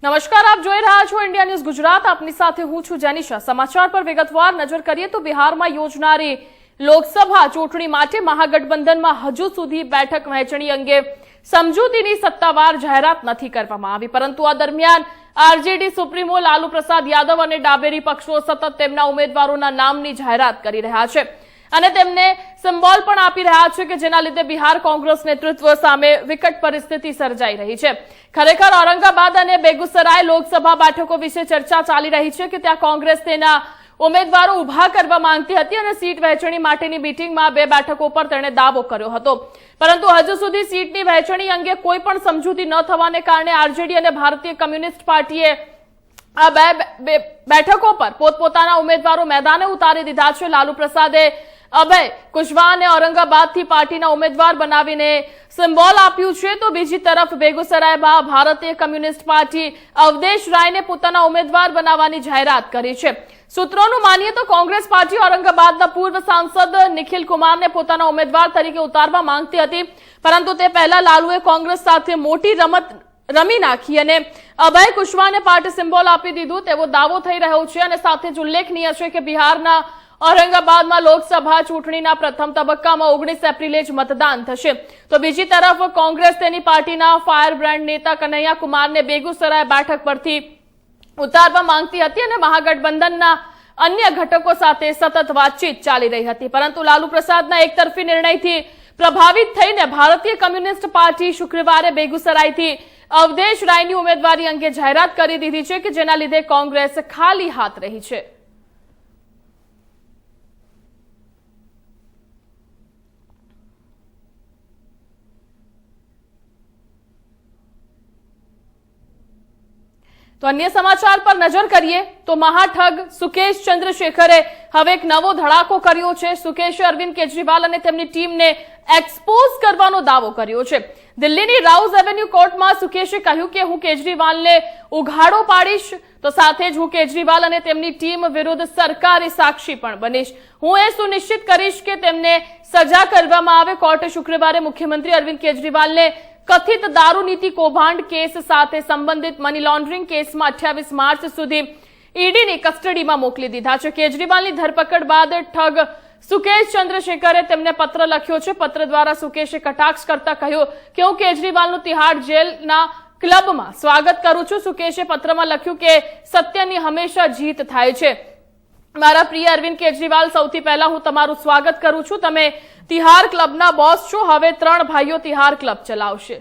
નમસ્કાર, આપ જોઈ રહ્યા છો ઇન્ડિયા ન્યૂઝ ગુજરાત। આપની સાથે હું છું જેનિશા। સમાચાર પર વિગતવાર નજર કરીએ તો બિહારમાં યોજનારી લોકસભા ચૂંટણી માટે મહાગઠબંધનમાં હજુ સુધી બેઠક વહેંચણી અંગે સમજૂતીની સત્તાવાર જાહેરાત નથી કરવામાં આવી, પરંતુ આ દરમિયાન આરજેડી સુપ્રીમો લાલુ પ્રસાદ યાદવ અને ડાબેરી પક્ષો સતત તેમના ઉમેદવારોના નામની જાહેરાત કરી રહ્યા છે અને તેમને સિમ્બોલ પણ આપી રહ્યા છે કે જેના લીધે બિહાર કોંગ્રેસ નેતૃત્વ સામે વિકટ પરિસ્થિતિ સર્જાઈ રહી છે। ખરેખર ઔરંગાબાદ અને બેગુસરાય લોકસભા બેઠકો વિશે ચર્ચા ચાલી રહી છે કે ત્યાં કોંગ્રેસ તેના ઉમેદવારો ઉભા કરવા માંગતી હતી અને સીટ વહેંચણી માટેની મીટિંગમાં બે બેઠકો પર તેણે દાવો કર્યો હતો, પરંતુ હજુ સુધી સીટની વહેંચણી અંગે કોઈ પણ સમજૂતી ન થવાને કારણે આરજેડી અને ભારતીય કમ્યુનિસ્ટ પાર્ટીએ આ બે બેઠકો પર પોતપોતાના ઉમેદવારો મેદાને ઉતારી દીધા છે। લાલુ પ્રસાદે અભય કુશવાહાને ઔરંગાબાદથી પાર્ટીના ઉમેદવાર બનાવીને સિમ્બોલ આપ્યું છે, તો બીજી તરફ બેગુસરાયમાં ભારતીય કમ્યુનિસ્ટ પાર્ટી અવધેશ રાયને પોતાના ઉમેદવાર બનાવવાની જાહેરાત કરી છે। સૂત્રોનું માનીએ તો કોંગ્રેસ પાર્ટી ઔરંગાબાદના પૂર્વ સાંસદ નિખિલ કુમારને પોતાના ઉમેદવાર તરીકે ઉતારવા માંગતી હતી, પરંતુ તે પહેલા લાલુએ કોંગ્રેસ સાથે મોટી રમત રમી નાખી અને અભય કુશવાહાને પાર્ટી સિમ્બોલ આપી દીધું તેવો દાવો થઈ રહ્યો છે। અને સાથે જ ઉલ્લેખનીય છે કે બિહારના ઔરંગાબાદમાં લોકસભા ચૂંટણીના પ્રથમ તબક્કામાં 19 એપ્રિલે જ મતદાન થશે, તો બીજી તરફ કોંગ્રેસ તેની પાર્ટીના ફાયર બ્રાન્ડ નેતા કન્હૈયા કુમારને બેગુસરાય બેઠક પરથી ઉતારવા માંગતી હતી અને મહાગઠબંધનના અન્ય ઘટકો સાથે સતત વાતચીત ચાલી રહી હતી, પરંતુ લાલુ પ્રસાદના એકતરફી નિર્ણયથી પ્રભાવિત થઈને ભારતીય કમ્યુનિસ્ટ પાર્ટી શુક્રવારે બેગુસરાયથી અવધેશ રાયની ઉમેદવારી અંગે જાહેરાત કરી દીધી છે કે જેના લીધે કોંગ્રેસ ખાલી હાથ રહી છે। તો અન્ય સમાચાર પર નજર કરીએ તો મહાઠગ સુકેશ ચંદ્રશેખરે હવે એક નવો ધડાકો કર્યો છે। સુકેશે અરવિંદ કેજરીવાલ અને તેમની ટીમને એક્સપોઝ કરવાનો દાવો કર્યો છે। દિલ્હીની રાઉઝ એવેન્યુ કોર્ટમાં સુકેશે કહ્યું કે હું કેજરીવાલને ઉઘાડો પાડીશ, તો સાથે જ હું કેજરીવાલ અને તેમની ટીમ વિરુદ્ધ સરકારી સાક્ષી પણ બનીશ। હું એ સુનિશ્ચિત કરીશ કે તેમને સજા કરવામાં આવે। કોર્ટે શુક્રવારે મુખ્યમંત્રી અરવિંદ કેજરીવાલને કથિત દારૂ નીતિ કૌભાંડ કેસ સાથે સંબંધિત મની લોન્ડરિંગ કેસમાં 28 માર્ચ સુધી ઈડીની કસ્ટડીમાં મોકલી દીધા છે। કેજરીવાલની ધરપકડ બાદ ઠગ સુકેશ ચંદ્રશેખરે તેમને પત્ર લખ્યો છે। પત્ર દ્વારા સુકેશે કટાક્ષ કરતા કહ્યું કે હું કેજરીવાલનું તિહાડ જેલના ક્લબમાં સ્વાગત કરું છું। સુકેશે પત્રમાં લખ્યું કે સત્યની હંમેશા જીત થાય છે। મારા પ્રિય અરવિંદ કેજરીવાલ, સૌથી પહેલા હું તમારું સ્વાગત કરું છું। તમે તિહાર ક્લબના બોસ છો, હવે 3 ભાઈઓ તિહાર ક્લબ ચલાવશે।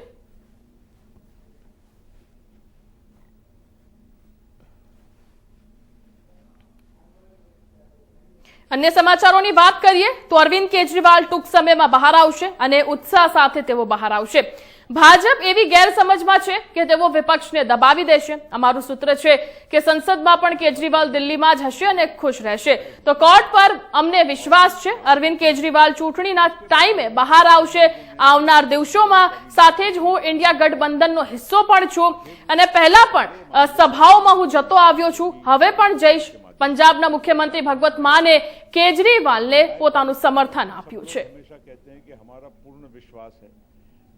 અન્ય સમાચારોની વાત કરીએ તો અરવિંદ કેજરીવાલ ટૂંક સમયમાં બહાર આવશે અને ઉત્સાહ સાથે તેઓ બહાર આવશે। ભાજપ એવી ગેરસમજમાં છે કે તેઓ વિપક્ષને દબાવી દેશે। અમારું સૂત્ર છે કે સંસદમાં પણ કેજરીવાલ દિલ્હીમાં જ હશે અને ખુશ રહેશે, તો કોર્ટ પર અમને વિશ્વાસ છે। અરવિંદ કેજરીવાલ ચૂંટણીના ટાઈમે બહાર આવશે। આવનાર દિવસોમાં સાથે જ હું ઇન્ડિયા ગઠબંધનનો હિસ્સો પણ છું અને પહેલા પણ સભાઓમાં હું જતો આવ્યો છું, હવે પણ જઈશ। પંજાબના મુખ્યમંત્રી ભગવત માને કેજરીવાલને પોતાનું સમર્થન આપ્યું છે।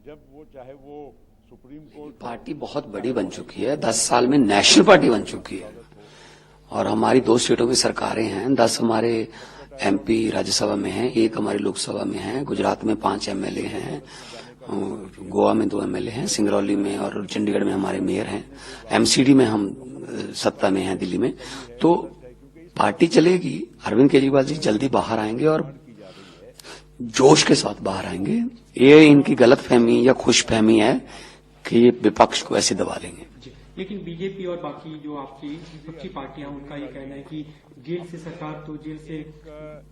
जब वो चाहे वो सुप्रीम कोर्ट पार्टी बहुत बड़ी बन चुकी है, 10 साल में नेशनल पार्टी बन चुकी है और हमारी 2 स्टेटों में सरकारें हैं। 10 हमारे एमपी राज्यसभा में हैं, 1 हमारी लोकसभा में है, गुजरात में 5 एमएलए हैं, गोवा में 2 एमएलए हैं, सिंगरौली में और चंडीगढ़ में हमारे मेयर हैं, एमसीडी में हम सत्ता में हैं दिल्ली में। तो पार्टी चलेगी। अरविंद केजरीवाल जी जल्दी बाहर आएंगे और जोश के साथ बाहर आएंगे। ये इनकी गलत फहमी या खुश फहमी है कि ये विपक्ष को ऐसे दबा देंगे। लेकिन बीजेपी और बाकी जो आपकी विपक्षी पार्टियां, उनका ये कहना है कि जेल से सरकार, तो जेल से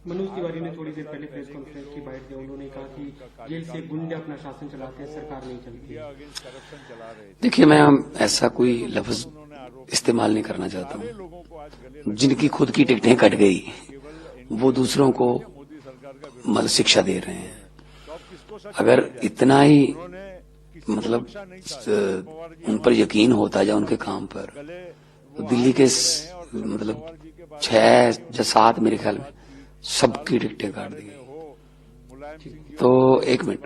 मनोज तिवारी ने थोड़ी देर पहले प्रेस कॉन्फ्रेंस की बाइट दी, उन्होंने कहा कि जेल से गुंडे अपना शासन चलाते हैं, सरकार नहीं चलती। देखिए, मैं ऐसा कोई लफ्ज इस्तेमाल नहीं करना चाहता हूँ। जिनकी खुद की टिकटें कट गई वो दूसरों को मतलब शिक्षा दे रहे हैं। अगर इतना ही मतलब उन पर यकीन होता या उनके काम पर, तो दिल्ली के मतलब 6 या 7 मेरे ख्याल में सबकी टिकटें काट दी गई। तो 1 मिनट,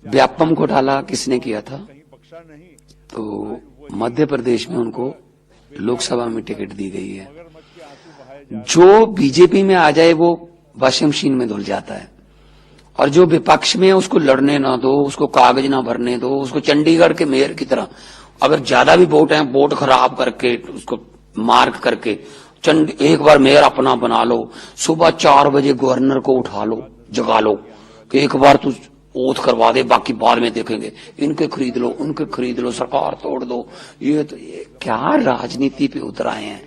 व्यापम घोटाला किसने किया था? तो मध्य प्रदेश में उनको लोकसभा में टिकट दी गई है। जो बीजेपी में आ जाए वो वॉशिंग मशीन में धुल जाता है, और जो विपक्ष में है उसको लड़ने ना दो, उसको कागज ना भरने दो, उसको चंडीगढ़ के मेयर की तरह अगर ज्यादा भी वोट है वोट खराब करके उसको मार्क करके एक बार मेयर अपना बना लो, सुबह 4 बजे गवर्नर को उठा लो, जगा लो कि एक बार तू ओथ करवा दे, बाकी बाद में देखेंगे, इनके खरीद लो उनके खरीद लो, सरकार तोड़ दो। ये क्या राजनीति पे उतर आए हैं?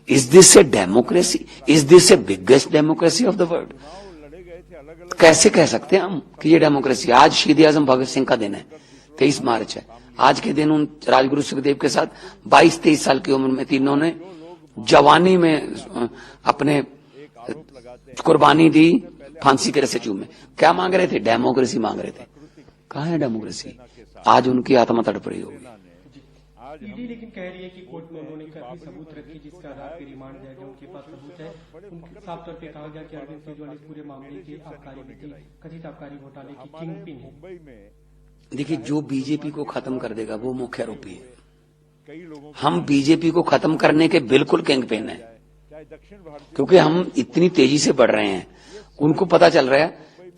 Is this a democracy? Is this A biggest democracy of the world? कैसे कह सकते हैं हम कि ये डेमोक्रेसी? आज शहीद आजम भगत सिंह का दिन है, 23 मार्च है। आज के दिन उन राजगुरु सुखदेव के साथ 22-23 साल की उम्र में तीनों ने जवानी में अपने कुर्बानी दी फांसी के रस्से चूम में। क्या मांग रहे थे? डेमोक्रेसी मांग रहे थे। कहाँ है डेमोक्रेसी? आज उनकी आत्मा तड़प रही होगी। ईडी लेकिन कह रही है कि कोर्ट में उन्होंने काफी सबूत रखे जिसके आधार पर रिमांड दिया गया, उनके पास सबूत है। उनके साफ तौर पे कहा गया कि अरविंद केजरीवाल इस पूरे मामले के आबकारी नीति, कथित आबकारी घोटाले की किंगपिन है। देखिए, जो बीजेपी को खत्म कर देगा वो मुख्य आरोपी है। हम बीजेपी को खत्म करने के बिल्कुल किंगपिन है, क्योंकि हम इतनी तेजी से बढ़ रहे हैं। उनको पता चल रहा है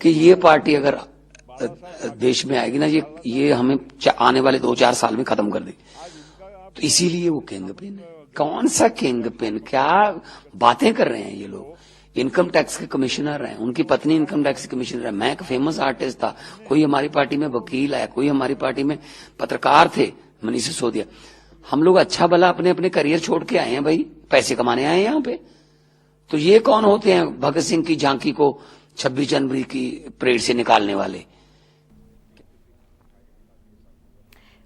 कि ये पार्टी अगर देश में आएगी ना, ये हमें आने वाले 2-4 साल में खत्म कर देगी। तो इसीलिए वो किंगपिन है। कौन सा किंगपिन? क्या बातें कर रहे हैं ये लोग? इनकम टैक्स के कमिश्नर हैं, उनकी पत्नी इनकम टैक्स की कमिश्नर है। मैं एक फेमस आर्टिस्ट था, कोई हमारी पार्टी में वकील है, कोई हमारी पार्टी में पत्रकार थे, मनीष सिसोदिया। हम लोग अच्छा भला अपने अपने करियर छोड़ के आए हैं भाई, पैसे कमाने आए हैं यहाँ पे। तो ये कौन होते हैं भगत सिंह की झांकी को 26 जनवरी की परेड से निकालने वाले?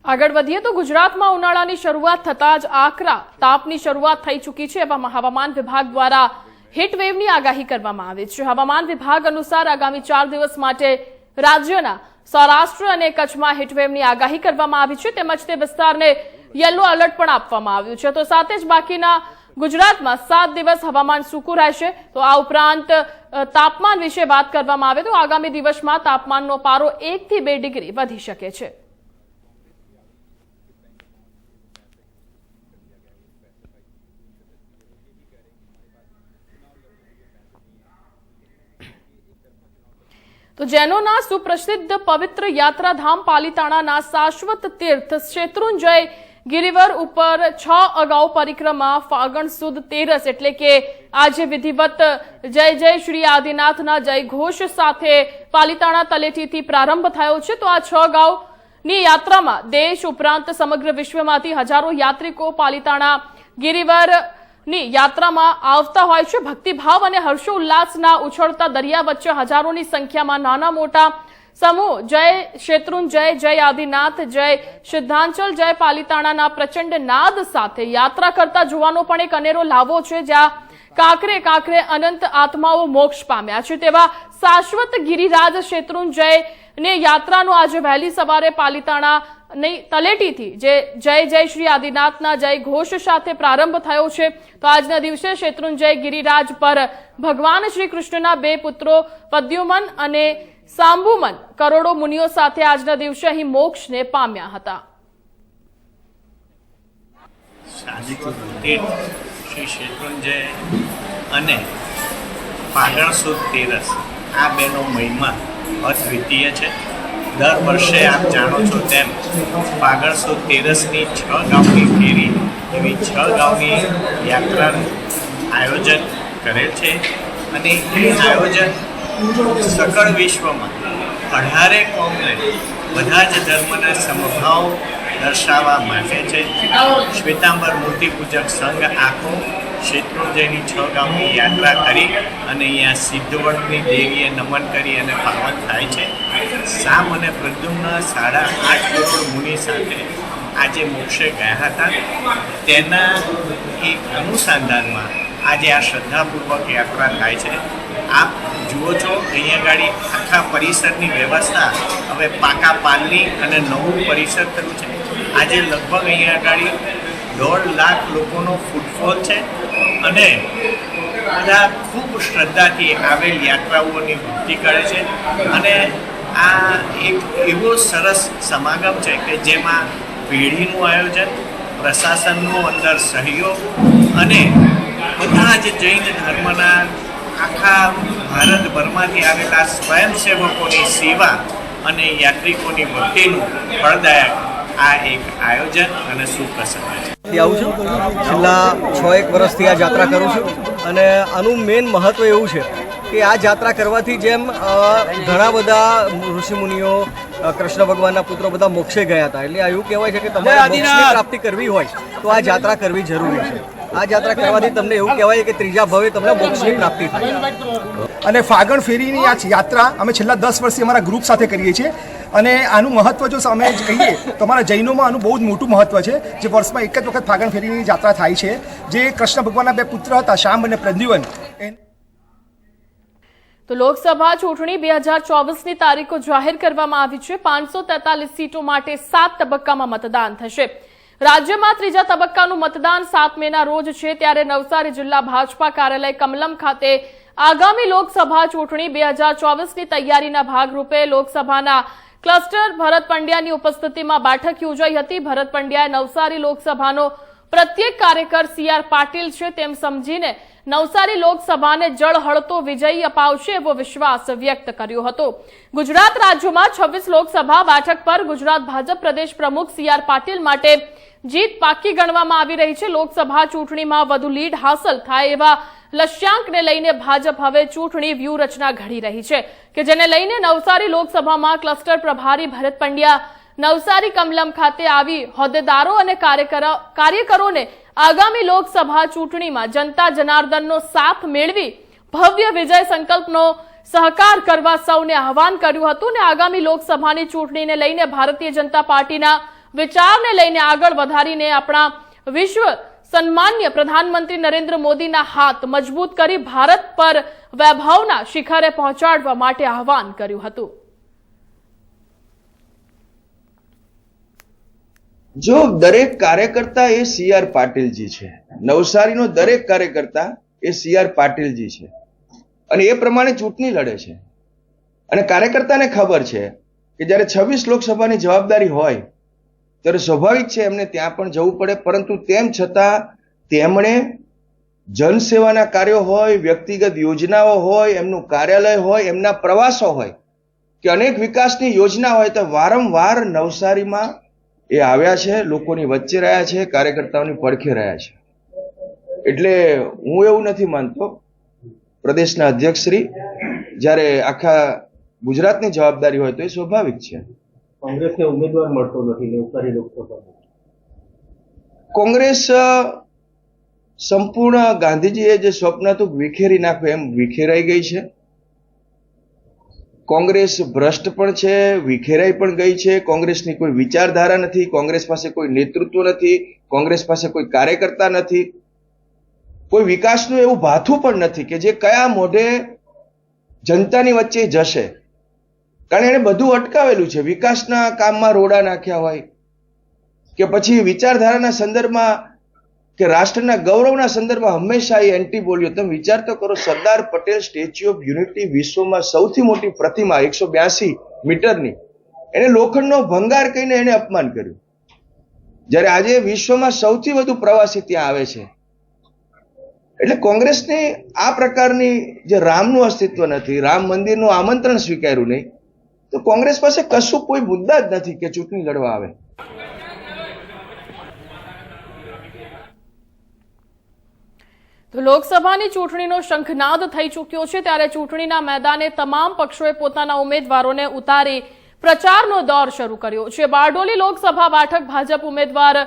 આગળ વધીએ તો ગુજરાતમાં ઉનાળાની શરૂઆત થતાં જ આકરા તાપની શરૂઆત થઈ ચૂકી છે। એવામાં હવામાન વિભાગ દ્વારા હીટ વેવની આગાહી કરવામાં આવી છે। હવામાન વિભાગ અનુસાર આગામી 4 દિવસ માટે રાજ્યના સૌરાષ્ટ્ર અને કચ્છમાં હીટ વેવની આગાહી કરવામાં આવી છે, તેમજ તે વિસ્તારને યલો એલર્ટ પણ આપવામાં આવ્યું છે। તો સાથે જ બાકીના ગુજરાતમાં 7 દિવસ હવામાન સૂકું રહેશે। તો આ ઉપરાંત તાપમાન વિશે વાત કરવામાં આવે તો આગામી દિવસમાં તાપમાનનો પારો 1 થી 2 ડિગ્રી વધી શકે છે। તો જૈનોના સુપ્રસિદ્ધ પવિત્ર યાત્રાધામ પાલિતાણાના શાશ્વત તીર્થ શેત્રુંજય ગિરિવર ઉપર 6 અગાઉ પરિક્રમા ફાગણ સુદ 13 એટલે કે આજે વિધિવત જય જય શ્રી આદિનાથના જય ઘોષ સાથે પાલિતાણા તલેટીથી પ્રારંભ થયો છે। તો આ 6 અગાઉની યાત્રામાં દેશ ઉપરાંત સમગ્ર વિશ્વમાંથી હજારો યાત્રિકો પાલિતાણા ગિરિવર ની યાત્રામાં આવતા હોય છે। ભક્તિભાવ અને હર્ષોલ્લાસના ઉછળતા દરિયા વચ્ચે હજારોની સંખ્યામાં નાના મોટા સમૂહ જય શેત્રુંજય, જય આદિનાથ, જય સિદ્ધાંચલ, જય પાલિતાણાના પ્રચંડ નાદ સાથે યાત્રા કરતા જોવાનો પણ એક અનેરો લાવો છે, જ્યાં કાંકરે કાંકરે અનંત આત્માઓ મોક્ષ પામ્યા છે। તેવા શાશ્વત ગિરિરાજ શેત્રુંજય ને યાત્રાનો આજે વહેલી સવારે પાલિતાણા તલેટીથી જે જય જય શ્રી આદિનાથના જય ઘોષ સાથે પ્રારંભ થયો છે। તો આજના દિવસે શેત્રુંજય ગિરિરાજ પર ભગવાન શ્રી કૃષ્ણના 2 પુત્રો પદ્યુમન અને સાંબુમન કરોડો મુનિઓ સાથે આજના દિવસે અહીં મોક્ષને પામ્યા હતા। શ્રી શેત્રુંજય અને ફાગણ સુદ 13 આ બેનો મહિમા અદ્વિતીય છે। દર વર્ષે આપ જાણો છો તેમ ફાગણ સુદ 13ની 6 ગામની ફેરી એવી 6 ગામની યાત્રાનું આયોજન કરેલ છે અને એ આયોજન સકળ વિશ્વમાં 18 કોમને બધા જ ધર્મના સમભાવ દર્શાવવા માટે છે। શ્વેતાંબર મૂર્તિ પૂજક સંઘ આખો શેત્રુંજયની 6 ગામની યાત્રા કરી અને અહીંયા સિદ્ધવડની દેવીએ નમન કરી અને પાવન થાય છે। સામ અને પ્રદ્યુમ્ન 8.5 કરોડ મુનિ સાથે આજે મોક્ષે ગયા હતા, તેના એક અનુસંધાનમાં આજે આ શ્રદ્ધાપૂર્વક યાત્રા થાય છે। આપ જુઓ છો અહીંયા ગાડી આખા પરિસરની વ્યવસ્થા હવે પાકા પાલની અને નવું પરિસર થયું છે। આજે લગભગ અહીંયા ગાડી 1.5 લાખ લોકોનો ફૂટફોલ છે અને બધા ખૂબ શ્રદ્ધાથી આવેલ યાત્રાઓની ભક્તિ કરે છે અને આ એક એવો સરસ સમાગમ છે કે જેમાં પેઢીનું આયોજન, પ્રશાસનનો અંદર સહયોગ અને બધા જ જૈન ધર્મના આખા ભારતભરમાંથી આવેલા સ્વયંસેવકોની સેવા અને યાત્રિકોની ભક્તિનું ફળદાયક આ એક આયોજન અને સુપ્રસંગ છે. આવું છું છેલ્લા 6-1 વર્ષથી આ યાત્રા કરું છું અને આનું મેઇન મહત્વ એવું છે કે આ યાત્રા કરવાથી જેમ ઘણા બધા ઋષિમુનિઓ કૃષ્ણ ભગવાનના પુત્રો બધા મોક્ષે ગયા હતા, એટલે એવું કહેવાય છે કે તમારે મોક્ષની પ્રાપ્તિ કરવી હોય તો આ યાત્રા કરવી જરૂરી છે. આ યાત્રા કરવાથી તમને એવું કહેવાય કે ત્રીજા ભવે તમને મોક્ષની પ્રાપ્તિ થાય. અને ફાગણ ફેરીની આ યાત્રા અમે છેલ્લા 10 વર્ષથી અમારા ગ્રુપ સાથે કરીએ છીએ અને આનું મહત્વ જો અમે કહીએ તો અમારા જૈનોમાં આનું બહુ જ મોટું મહત્વ છે. જે વર્ષમાં એક જ વખત ફાગણ ફેરીની યાત્રા થાય છે, જે કૃષ્ણ ભગવાનના 2 પુત્ર હતા શાંબ અને પ્રદ્યુમન. તો લોકસભા ચૂંટણી 2024ની તારીખો જાહેર કરવામાં આવી છે. 543 સીટો માટે 7 તબક્કામાં મતદાન થશે. રાજ્યમાં ત્રીજા તબક્કાનું મતદાન 7 મેના રોજ છે, ત્યારે નવસારી જિલ્લા ભાજપા કાર્યાલય કમલમ ખાતે આગામી લોકસભા ચૂંટણી 2024ની તૈયારીના ભાગરૂપે લોકસભાના ક્લસ્ટર ભરત પંડ્યાની ઉપસ્થિતિમાં બેઠક યોજાઈ હતી. ભરત પંડ્યાએ નવસારી લોકસભાનો પ્રત્યેક કાર્યકર CR પાટીલ છે તેમ સમજીને નવસારી લોકસભાને જળહળતો વિજય અપાવશે એવો વિશ્વાસ વ્યક્ત કર્યો હતો. ગુજરાત રાજ્યમાં 26 લોકસભા બેઠક પર ગુજરાત ભાજપ પ્રદેશ પ્રમુખ CR પાટીલ માટે જીત પાકી ગણવામાં આવી રહી છે. લોકસભા ચૂંટણીમાં વધુ લીડ હાંસલ થાય એવા લક્ષ્યાંકને લઈને ભાજપ હવે ચૂંટણી વ્યૂહરચના ઘડી રહી છે કે જેને લઈને નવસારી લોકસભામાં ક્લસ્ટર પ્રભારી ભરત પંડ્યા નવસારી કમલમ ખાતે આવી હોદ્દેદારો અને કાર્યકરોને આગામી લોકસભા ચૂંટણીમાં જનતા જનાર્દનનો સાથ મેળવી ભવ્ય વિજય સંકલ્પનો સહકાર કરવા સૌને આહવાન કર્યું હતું અને આગામી લોકસભાની ચૂંટણીને લઈને ભારતીય જનતા પાર્ટીના વિચારને લઈને આગળ વધારીને આપણા વિશ્વ સન્માન્ય પ્રધાનમંત્રી નરેન્દ્ર મોદીના હાથ મજબૂત કરી ભારત પર વૈભવના શિખરે પહોંચાડવા માટે આહવાન કર્યું હતું. જો દરેક કાર્યકર્તા એ CR પાટીલજી છે, નવસારીનો દરેક કાર્યકર્તા એ CR પાટીલજી છે અને એ પ્રમાણે ચૂંટણી લડે છે અને કાર્યકર્તાને ખબર છે કે જ્યારે 26 લોકસભાની જવાબદારી હોય ત્યારે સ્વાભાવિક છે એમને ત્યાં પણ જવું પડે, પરંતુ તેમ છતાં તેમણે જનસેવાના કાર્યો હોય, વ્યક્તિગત યોજનાઓ હોય, એમનું કાર્યાલય હોય, એમના પ્રવાસો હોય કે અનેક વિકાસની યોજના હોય તો વારંવાર નવસારીમાં એ આવ્યા છે, લોકોની વચ્ચે રહ્યા છે, કાર્યકર્તાઓની પડખે રહ્યા છે. એટલે હું એવું નથી માનતો પ્રદેશના અધ્યક્ષશ્રી જ્યારે આખા ગુજરાતની જવાબદારી હોય તો એ સ્વાભાવિક છે. કોંગ્રેસને ઉમેદવાર મળતો નથી નવસારી લોકસભામાં. કોંગ્રેસ સંપૂર્ણ ગાંધીજીએ જે સ્વપ્ન હતું વિખેરી નાખવું એમ વિખેરાઈ ગઈ છે. કોંગ્રેસ ભ્રષ્ટ પણ છે, વિખેરાઈ પણ ગઈ છે. કોંગ્રેસની કોઈ વિચારધારા નથી, કોંગ્રેસ પાસે કોઈ નેતૃત્વ નથી, કોંગ્રેસ પાસે કોઈ કાર્યકર્તા નથી, કોઈ વિકાસનું એવું ભાથું પણ નથી કે જે કયા મોઢે જનતાની વચ્ચે જશે. કારણ એને બધું અટકાવેલું છે. વિકાસના કામમાં રોડા નાખ્યા હોય કે પછી વિચારધારાના સંદર્ભમાં કે રાષ્ટ્રના ગૌરવના સંદર્ભમાં હંમેશા એ એન્ટી બોલ્યો. તમે વિચાર તો કરો, Sardar Patel statue of unity વિશ્વમાં સૌથી મોટી પ્રતિમા 182 મીટરની, એને લોખંડનો ભંગાર કહીને એને અપમાન કર્યું. જ્યારે આજે વિશ્વમાં સૌથી વધુ પ્રવાસી ત્યાં આવે છે. એટલે કોંગ્રેસને આ પ્રકારની જે રામનું અસ્તિત્વ નથી, રામ મંદિરનું આમંત્રણ સ્વીકાર્યું નહીં, તો કોંગ્રેસ પાસે કશું કોઈ મુદ્દા જ નથી કે ચૂંટણી લડવા આવે. તો લોકસભાની ચૂંટણીનો શંખનાદ થઈ ચૂક્યો છે, ત્યારે ચૂંટણીના મેદાને તમામ પક્ષોએ પોતાના ઉમેદવારોને ઉતારી પ્રચારનો દોર શરૂ કર્યો છે. બારડોલી લોકસભા બેઠક ભાજપ ઉમેદવાર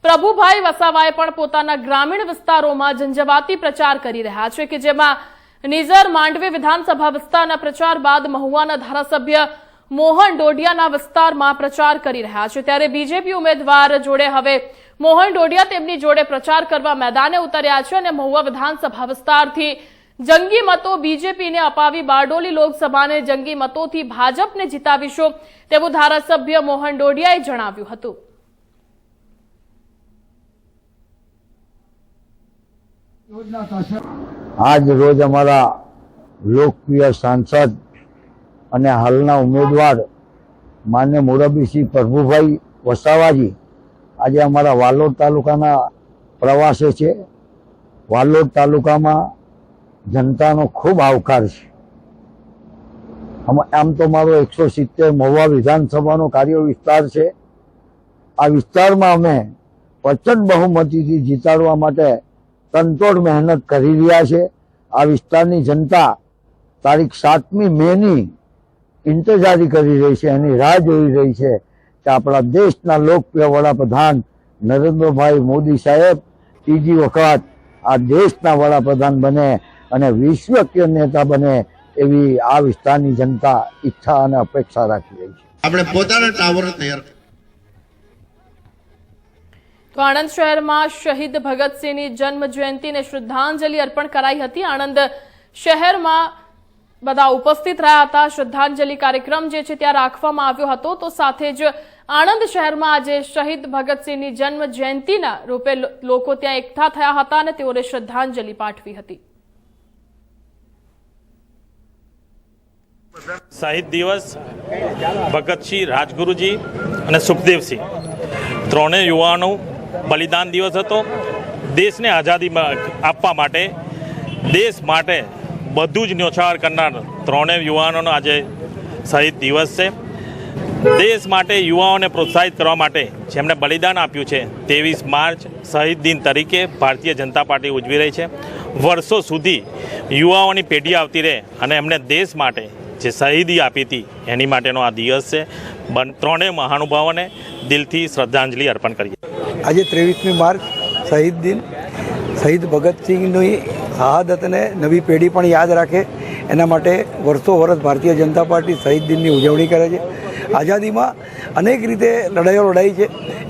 પ્રભુભાઈ વસાવાએ પણ પોતાના ગ્રામીણ વિસ્તારોમાં ઝંઝાવાતી પ્રચાર કરી રહ્યા છે કે જેમાં નિઝર માંડવી વિધાનસભા વિસ્તારના પ્રચાર બાદ મહુવાના ધારાસભ્ય મોહન ડોડિયાના વિસ્તારમાં પ્રચાર કરી રહ્યા છે. ત્યારે બીજેપી ઉમેદવાર જોડે હવે મોહન ડોડિયા તેમની જોડે પ્રચાર કરવા મેદાને ઉતર્યા છે અને મહુવા વિધાનસભા વિસ્તારથી જંગી મતો બીજેપીને અપાવી બારડોલી લોકસભાને જંગી મતોથી ભાજપને જીતાવીશું તેવું ધારાસભ્ય મોહન ડોડિયાએ જણાવ્યું હતું. આજ રોજ અમારા લોકપ્રિય સાંસદ અને હાલના ઉમેદવાર માન્ય મોરબીસિંહ પ્રભુભાઈ વસાવાજી આજે અમારા વાલોડ તાલુકાના પ્રવાસે છે. વાલોડ તાલુકામાં જનતાનો ખૂબ આવકાર છે. આમ તો મારો 170 મહુવા વિધાનસભાનો કાર્ય વિસ્તાર છે. આ વિસ્તારમાં અમે પ્રચંડ બહુમતીથી જીતાડવા માટે તનતોડ મહેનત કરી રહ્યા છે. આ વિસ્તારની જનતા તારીખ 7મી મેની ઇંતજારી કરી રહી છે, એની રાહ જોઈ રહી છે કે આપણા દેશના લોકપ્રિય વડાપ્રધાન નરેન્દ્રભાઈ મોદી સાહેબ ત્રીજી વખત આ દેશના વડાપ્રધાન બને અને વિશ્વકીય નેતા બને એવી આ વિસ્તારની જનતા ઈચ્છા અને અપેક્ષા રાખી રહી છે. આપણે પોતાના ટાવર તૈયાર. તો આણંદ શહેરમાં શહીદ ભગતસિંહની જન્મ જયંતિને શ્રદ્ધાંજલિ અર્પણ કરાઈ હતી. આણંદ શહેરમાં બધા ઉપસ્થિત રહ્યા હતા. શ્રદ્ધાંજલિ કાર્યક્રમ જે છે ત્યાં રાખવામાં આવ્યો હતો. તો સાથે જ આણંદ શહેરમાં આજે શહીદ ભગતસિંહની જન્મ જયંતિના રૂપે લોકો ત્યાં એકઠા થયા હતા અને તેઓને શ્રદ્ધાંજલિ પાઠવી હતી. શહીદ દિવસ ભગતસિંહ, રાજગુરુજી અને સુખદેવસિંહ ત્રણેય યુવાનો બલિદાન દિવસ હતો. દેશને આઝાદી આપવા માટે, દેશ માટે બધું જ ન્યોછાવર કરનાર ત્રણેય યુવાનોનો આજે શહીદ દિવસ છે. દેશ માટે યુવાઓને પ્રોત્સાહિત કરવા માટે જેમણે બલિદાન આપ્યું છે 23 માર્ચ શહીદ દિન તરીકે ભારતીય જનતા પાર્ટી ઉજવી રહી છે. વર્ષો સુધી યુવાઓની પેઢી આવતી રહે અને એમણે દેશ માટે જે શહીદી આપી હતી એની માટેનો આ દિવસ છે. ત્રણેય મહાનુભાવોને દિલથી શ્રદ્ધાંજલિ અર્પણ કરીએ. આજે 23મી માર્ચ શહીદ દિન, શહીદ ભગતસિંહની શહાદતને નવી પેઢી પણ યાદ રાખે એના માટે વર્ષો વર્ષ ભારતીય જનતા પાર્ટી શહીદ દિનની ઉજવણી કરે છે. આઝાદીમાં અનેક રીતે લડાઈઓ લડાઈ છે,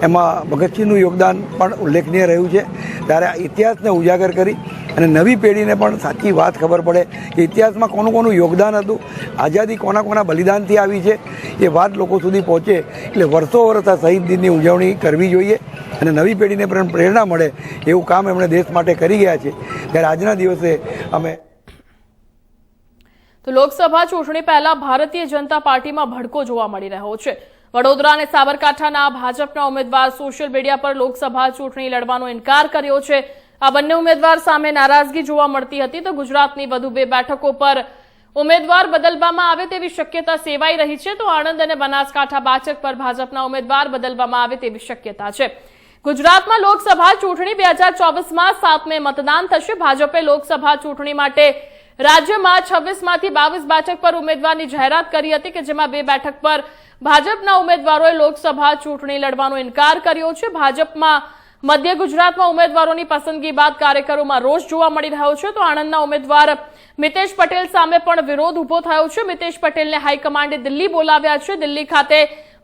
એમાં ભગતસિંહનું યોગદાન પણ ઉલ્લેખનીય રહ્યું છે. ત્યારે ઇતિહાસને ઉજાગર કરી અને નવી પેઢીને પણ સાચી વાત ખબર પડે કે ઇતિહાસમાં કોનું કોનું યોગદાન હતું, આઝાદી કોના કોના બલિદાનથી આવી છે, એ વાત લોકો સુધી પહોંચે. એટલે વર્ષો વર્ષ આ શહીદ દિનની ઉજવણી કરવી જોઈએ અને નવી પેઢીને પણ પ્રેરણા મળે એવું કામ એમણે દેશ માટે કરી ગયા છે. ત્યારે આજના દિવસે અમે તો લોકસભા ચૂંટણી પહેલા ભારતીય જનતા પાર્ટીમાં ભડકો જોવા મળી રહ્યો છે. વડોદરા અને સાબરકાંઠાના ભાજપના ઉમેદવાર સોશિયલ મીડિયા પર લોકસભા ચૂંટણી લડવાનો ઇનકાર કર્યો છે. આ બંને ઉમેદવાર સામે નારાજગી જોવા મળતી હતી. તો ગુજરાતની વધુ 2 બેઠકો પર ઉમેદવાર બદલવામાં આવે તેવી શક્યતા સેવાઈ રહી છે. તો આણંદ અને બનાસકાંઠા બેઠક પર ભાજપના ઉમેદવાર બદલવામાં આવે તેવી શક્યતા છે. ગુજરાતમાં લોકસભા ચૂંટણી 2024માં 7મે મતદાન થશે. ભાજપે લોકસભા ચૂંટણી માટે રાજ્યમાં 26માંથી 22 બેઠક પર ઉમેદવારની જાહેરાત કરી હતી કે જેમાં 2 બેઠક પર ભાજપના ઉમેદવારોએ લોકસભા ચૂંટણી લડવાનો ઇનકાર કર્યો છે. ભાજપમાં મધ્ય ગુજરાતમાં ઉમેદવારોની પસંદગી બાદ કાર્યકરોમાં રોષ જોવા મળી રહ્યો છે. તો આણંદના ઉમેદવાર મિતેશ પટેલ સામે પણ વિરોધ ઉભો થયો છે. મિતેશ પટેલને હાઈકમાન્ડે દિલ્હી બોલાવ્યા છે. દિલ્હી ખાતે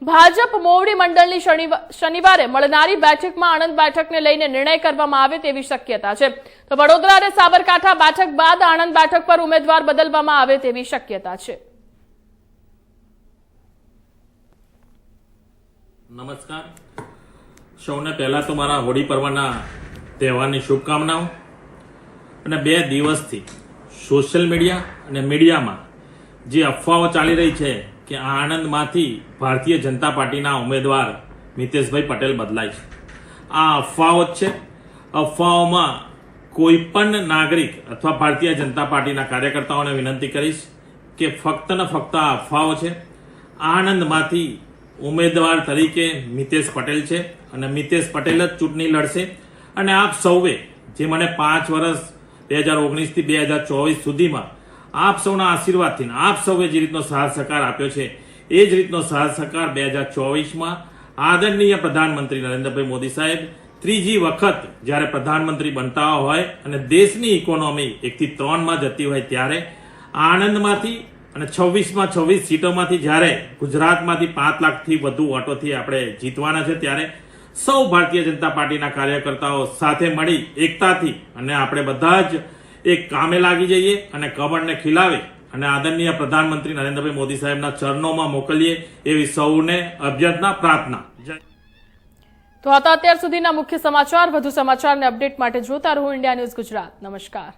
ભાજપ મોવડી મંડળની શનિવારે મળનારી બેઠકમાં આણંદ બેઠકને લઈને નિર્ણય કરવામાં આવે તેવી શક્યતા છે. તો વડોદરા અને સાબરકાંઠા બેઠક બાદ આણંદ બેઠક પર ઉમેદવાર બદલવામાં આવે તેવી શક્યતા છે. નમસ્કાર. સૌને પહેલા તો મારા હોળી પર્વના તહેવારની શુભકામનાઓ. અને 2 દિવસથી સોશિયલ મીડિયા અને મીડિયામાં જે અફવાઓ ચાલી રહી છે કે આણંદમાંથી ભારતીય જનતા પાર્ટીના ઉમેદવાર મિતેશભાઈ પટેલ બદલાય છે, આ અફવાઓ જ છે. અફવાઓમાં કોઈ પણ નાગરિક અથવા ભારતીય જનતા પાર્ટીના કાર્યકર્તાઓને વિનંતી કરીશ કે ફક્ત ને ફક્ત આ અફવાઓ છે. આણંદમાંથી ઉમેદવાર તરીકે મિતેશ પટેલ છે અને મિતેશ પટેલ જ ચૂંટણી લડશે. અને આપ સૌએ જે મને 5 વર્ષ 2019થી 2024 સુધીમાં આપ સૌના આશીર્વાદથી આપ સૌએ જે રીતનો સાથ સહકાર આપ્યો છે એ જ રીતનો સાથ સહકાર 2024માં આદરણીય પ્રધાનમંત્રી નરેન્દ્રભાઈ મોદી સાહેબ ત્રીજી વખત જ્યારે પ્રધાનમંત્રી બનતા હોય અને દેશની ઇકોનોમી 1 થી 3માં જતી હોય ત્યારે આણંદમાંથી અને 26માં 26 સીટોમાંથી જ્યારે ગુજરાતમાંથી 5 લાખથી વધુ વોટોથી આપણે જીતવાના છે ત્યારે સૌ ભારતીય જનતા પાર્ટીના કાર્યકર્તાઓ સાથે મળી એકતાથી અને આપણે બધા જ એક કામે લાગી જઈએ અને કમળને ખીલાવી અને આદરણીય પ્રધાનમંત્રી નરેન્દ્રભાઈ મોદી સાહેબના ચરણોમાં મોકલીએ એવી સૌને અભ્યર્થના, પ્રાર્થના. તો હતા અત્યાર સુધીના મુખ્ય સમાચાર. વધુ સમાચારને અપડેટ માટે જોતા રહો ઇન્ડિયા ન્યૂઝ ગુજરાત. નમસ્કાર.